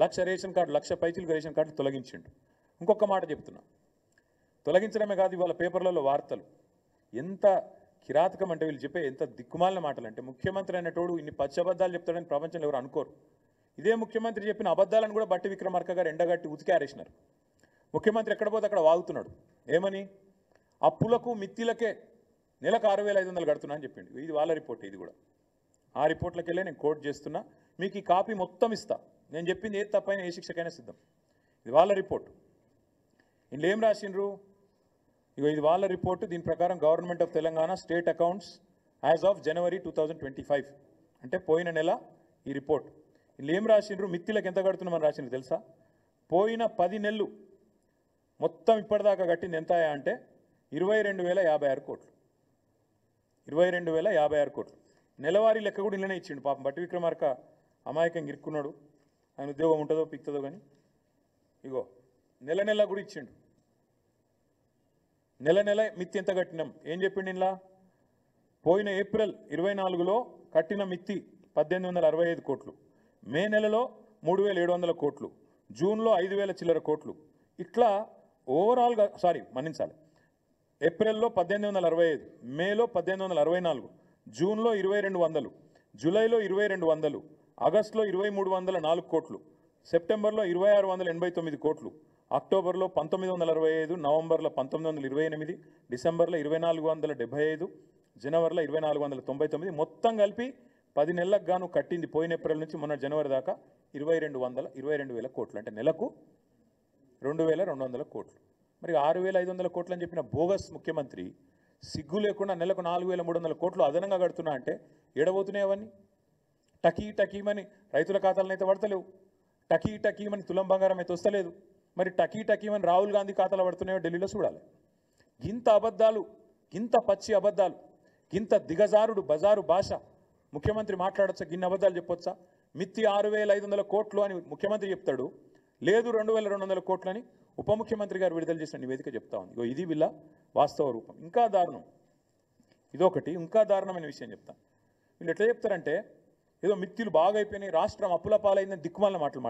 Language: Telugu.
లక్ష రేషన్ కార్డు, లక్ష పైచీలకు రేషన్ కార్డు తొలగించిండు. ఇంకొక మాట చెప్తున్నా, తొలగించడమే కాదు, ఇవాళ పేపర్లలో వార్తలు ఎంత కిరాతకం అంటే, వీళ్ళు చెప్పే ఎంత దిక్కుమాలిన మాటలు అంటే, ముఖ్యమంత్రి అనేటోడు ఇన్ని పచ్చి అబద్ధాలు చెప్తాడని ప్రపంచంలో ఎవరు అనుకోరు. ఇదే ముఖ్యమంత్రి చెప్పిన అబద్ధాలను కూడా బట్టి విక్రమార్క గారు ఎండగట్టి ఉతికి ఆరేసినారు. ముఖ్యమంత్రి ఎక్కడ పోతే అక్కడ వాగుతున్నాడు. ఏమని? అప్పులకు మిత్తిలకే నెలకు 6,500 కడుతున్నా అని చెప్పిండు. ఇది వాళ్ళ రిపోర్ట్. ఇది కూడా ఆ రిపోర్ట్లకి వెళ్ళి నేను కోట్ చేస్తున్నా. మీకు ఈ కాపీ మొత్తం ఇస్తా. నేను చెప్పింది ఏది తప్పైనా ఏ శిక్షకైనా సిద్ధం. ఇది వాళ్ళ రిపోర్ట్. ఇందులో ఏం రాసిండ్రు? ఇగో ఇది వాళ్ళ రిపోర్టు. దీని ప్రకారం government of Telangana state accounts as of January 2025 అంటే పోయిన నెల ఈ రిపోర్ట్. వీళ్ళు ఏం రాసిండ్రు? మిత్తిలకు ఎంత కడుతున్నామని రాసిండ్రు తెలుసా? పోయిన 10 నెలలు మొత్తం ఇప్పటిదాకా కట్టింది ఎంత అంటే 22,056 కోట్లు. 22,056 కోట్లు. నెలవారీ లెక్క కూడా ఇళ్ళనే ఇచ్చిండు. పాపం బట్టి విక్రమార్క అమాయకంగా ఇరుక్కున్నాడు. ఆయన ఉద్యోగం ఉంటుందో పిక్తుందో కానీ ఇగో నెల నెల కూడా ఇచ్చిండు. నెల నెల మిత్తి ఎంత కట్టినాం ఏం చెప్పిండు ఇలా? పోయిన ఏప్రిల్ 24లో కట్టిన మిత్తి 1,865 కోట్లు, మే నెలలో 3,700 కోట్లు, జూన్లో 5,000 చిల్లర కోట్లు. ఇట్లా ఓవరాల్గా మన్నించాలి, ఏప్రిల్లో 1,865, మేలో 1,864, జూన్లో 2,200, జూలైలో 2,200, ఆగస్టులో 2,304 కోట్లు, సెప్టెంబర్లో 2,689 కోట్లు, అక్టోబర్లో 1,965, నవంబర్లో 1,928, డిసెంబర్లో 2,475, జనవరిలో 2,499, మొత్తం కలిపి 10 నెలలకు గాను కట్టింది పోయిన ఏప్రిల్ నుంచి మొన్న జనవరి దాకా 22,000 కోట్లు. అంటే నెలకు 2,200 కోట్లు. మరి 6,500 కోట్లు అని చెప్పిన బోగస్ ముఖ్యమంత్రి సిగ్గు లేకుండా నెలకు 4,300 కోట్లు అదనంగా కడుతున్నా అంటే ఏడబోతున్నాయి అవన్నీ? టకీమని రైతుల ఖాతాలను అయితే పడతలేవు, టకీమని తులం బంగారం అయితే వస్తలేదు. మరి టకీమని రాహుల్ గాంధీ ఖాతాలో పడుతున్నాయో ఢిల్లీలో చూడాలి. గింత అబద్ధాలు, గింత పచ్చి అబద్ధాలు, గింత దిగజారుడు బజారు భాష ముఖ్యమంత్రి మాట్లాడచ్చా? గిన్ని అబద్ధాలు చెప్పొచ్చా? మిత్తి 6,500 కోట్లు అని ముఖ్యమంత్రి చెప్తాడు, లేదు 2,200 కోట్లు అని ఉప ముఖ్యమంత్రి గారు విడుదల చేసిన నివేదిక చెప్తా ఉంది. ఇది వీళ్ళ వాస్తవ రూపం. ఇంకా దారుణం ఇదొకటి. ఇంకా దారుణమైన విషయం చెప్తాను. వీళ్ళు ఎట్లా చెప్తారంటే ఏదో మిత్తులు బాగా అయిపోయినాయి, రాష్ట్రం అప్పుల పాలైందని దిక్కుమాలిన మాటలు